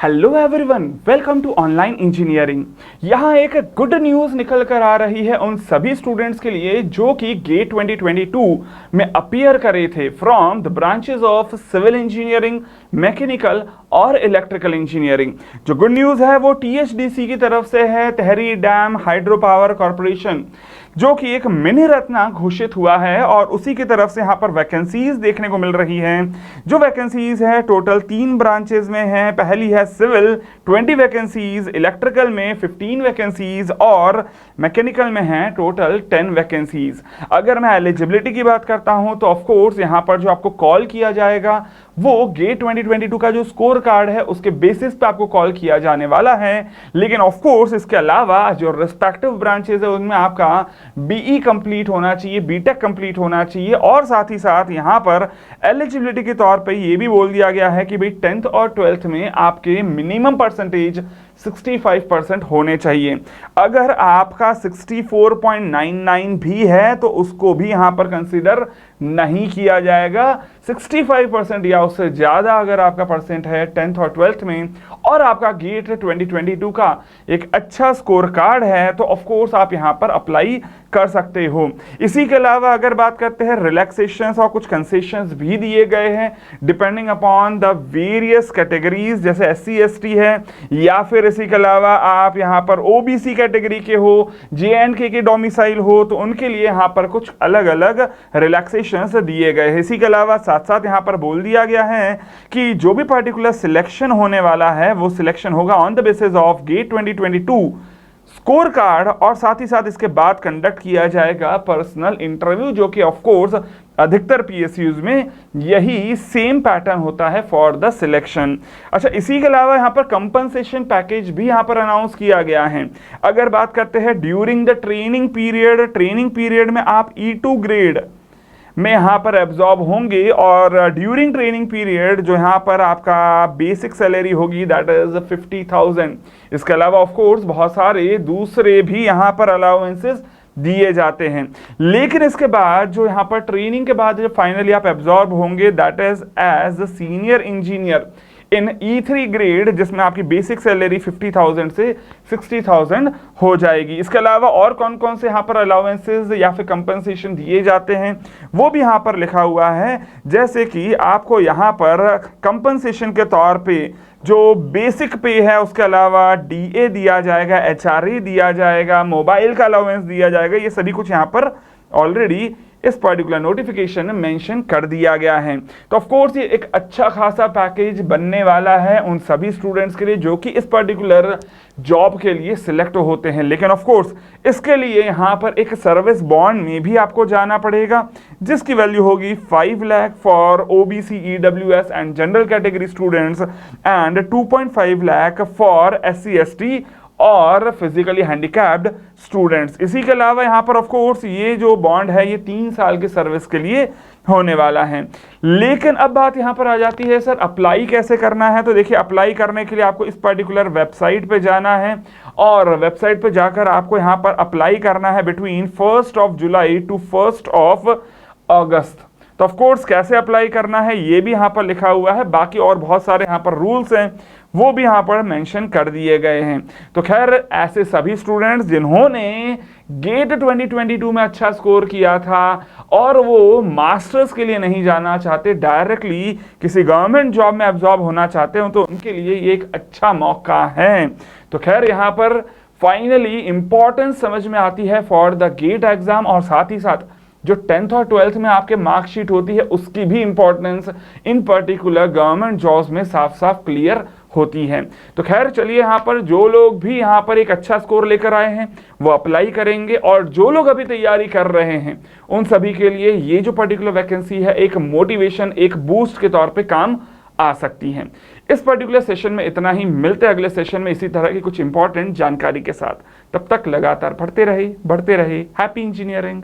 Hello everyone, welcome to online engineering. यहाँ एक good news निकल कर आ रही है उन सभी स्टूडेंट्स के लिए जो कि गेट 2022 में अपीयर करे थे from the branches of civil engineering, mechanical और इलेक्ट्रिकल इंजीनियरिंग। जो गुड न्यूज़ है वो टीएचडीसी की तरफ से है, Tehri dam hydro power corporation, जो कि एक मिनी रत्ना घोषित हुआ है और उसी की तरफ से यहाँ पर वैकेंसीज देखने को मिल रही हैं। जो वैकेंसीज है टोटल 3 ब्रांचेज में है। पहली है सिविल 20 वैकेंसीज, इलेक्ट्रिकल में 15 वैकेंसीज और मैकेनिकल में है टोटल 10 वैकेंसीज। अगर मैं एलिजिबिलिटी की बात करता हूं तो ऑफ कोर्स यहाँ पर जो आपको कॉल किया जाएगा वो गेट 2022 का जो स्कोर कार्ड है उसके बेसिस पे आपको कॉल किया जाने वाला है। लेकिन ऑफ कोर्स इसके अलावा जो रिस्पेक्टिव ब्रांचेस है उनमें आपका बीई कंप्लीट होना चाहिए, बीटेक कंप्लीट होना चाहिए और साथ ही साथ यहाँ पर एलिजिबिलिटी के तौर पे ये भी बोल दिया गया है कि भाई 10th और 12th में आपके मिनिमम परसेंटेज 65% होने चाहिए। अगर आपका 64.99 भी है तो उसको भी यहां पर कंसीडर नहीं किया जाएगा। 65% या उससे ज्यादा अगर आपका परसेंट है 10th और 12th में और आपका गेट 2022 का एक अच्छा स्कोर कार्ड है तो ऑफ कोर्स आप यहां पर अप्लाई कर सकते हो। इसी के अलावा अगर बात करते हैं रिलैक्सेशंस और कुछ कंसेशंस भी दिए गए हैं depending upon the various categories, जैसे SC ST है या फिर इसी के अलावा आप यहाँ पर OBC कैटेगरी के हो, JNK के डोमिसाइल हो तो उनके लिए यहाँ पर कुछ अलग अलग रिलैक्सेशंस दिए गए हैं। इसी के अलावा साथ साथ यहाँ पर बोल दिया गया है कि जो भी पर्टिकुलर सिलेक्शन होने वाला है वो सिलेक्शन होगा on the basis of GATE 2022 score card और साथ ही साथ इसके बाद कंडक्ट किया जाएगा पर्सनल इंटरव्यू, जो कि ऑफ कोर्स अधिकतर PSUs में यही सेम पैटर्न होता है फॉर द सिलेक्शन। अच्छा, इसी के अलावा यहाँ पर कंपनसेशन पैकेज भी यहाँ पर अनाउंस किया गया है। अगर बात करते हैं ड्यूरिंग द ट्रेनिंग पीरियड में आप E2 ग्रेड में यहाँ पर एब्जॉर्ब होंगे और ड्यूरिंग ट्रेनिंग पीरियड जो यहाँ पर आपका बेसिक सैलरी होगी दैट इज 50,000। इसके अलावा ऑफ कोर्स बहुत सारे दूसरे भी यहाँ पर अलाउंसेस दिए जाते हैं। लेकिन इसके बाद जो यहाँ पर ट्रेनिंग के बाद जब फाइनली आप एब्जॉर्ब होंगे that is as senior engineer in E3 grade, जिसमें आपकी बेसिक सैलरी 50,000 से 60,000 हो जाएगी। इसके अलावा और कौन कौन से यहाँ पर अलाउंसेस या फिर कंपनसेशन दिए जाते हैं वो भी यहाँ पर लिखा हुआ है। जैसे कि आपको यहाँ पर कंपनसेशन के तौर पे जो बेसिक पे है उसके अलावा DA दिया जाएगा, HRA दिया जाएगा, मोबाइल का अलाउंस दिया जाएगा। ये सभी कुछ यहाँ पर ऑलरेडी इस पर्टिकुलर नोटिफिकेशन में मेंशन कर दिया गया है। तो ऑफ कोर्स ये एक अच्छा खासा पैकेज बनने वाला है उन सभी स्टूडेंट्स के लिए जो कि इस पर्टिकुलर जॉब के लिए सिलेक्ट होते हैं। लेकिन ऑफ कोर्स इसके लिए यहाँ पर एक सर्विस बॉन्ड में भी आपको जाना पड़ेगा जिसकी वैल्यू होगी 5 lakh for OBC, EWS and general category students and 2.5 lakh for SC ST और फिजिकली हैंडीकैप्ड स्टूडेंट्स। इसी के अलावा यहाँ पर ऑफ कोर्स ये जो बॉन्ड है ये 3 साल की सर्विस के लिए होने वाला है। लेकिन अब बात यहाँ पर आ जाती है सर अप्लाई कैसे करना है। तो देखिए, अप्लाई करने के लिए आपको इस पर्टिकुलर वेबसाइट पे जाना है और वेबसाइट पे जाकर आपको यहाँ पर अप्लाई करना है between 1st of July to 1st of August। तो ऑफ कोर्स कैसे अप्लाई करना है ये भी यहाँ पर लिखा हुआ है। बाकी और बहुत सारे यहाँ पर रूल्स हैं वो भी यहाँ पर मेंशन कर दिए गए हैं। तो खैर ऐसे सभी स्टूडेंट्स जिन्होंने गेट 2022 में अच्छा स्कोर किया था और वो मास्टर्स के लिए नहीं जाना चाहते, डायरेक्टली किसी गवर्नमेंट जॉब में एब्जॉर्ब होना चाहते हो तो उनके लिए ये एक अच्छा मौका है। तो खैर यहाँ पर फाइनली इंपॉर्टेंस समझ में आती है फॉर द गेट एग्जाम और साथ ही साथ जो 10th और 12th में आपके मार्कशीट होती है उसकी भी importance in particular government jobs में साफ साफ क्लियर होती है। तो खैर चलिए, यहाँ पर जो लोग भी यहाँ पर एक अच्छा स्कोर लेकर आए हैं वो अप्लाई करेंगे और जो लोग अभी तैयारी कर रहे हैं उन सभी के लिए ये जो पर्टिकुलर वैकेंसी है एक मोटिवेशन, एक बूस्ट के तौर पे काम आ सकती है। इस पर्टिकुलर सेशन में इतना ही। मिलते हैं अगले सेशन में इसी तरह की कुछ इंपॉर्टेंट जानकारी के साथ। तब तक लगातार बढ़ते रहे। Happy engineering.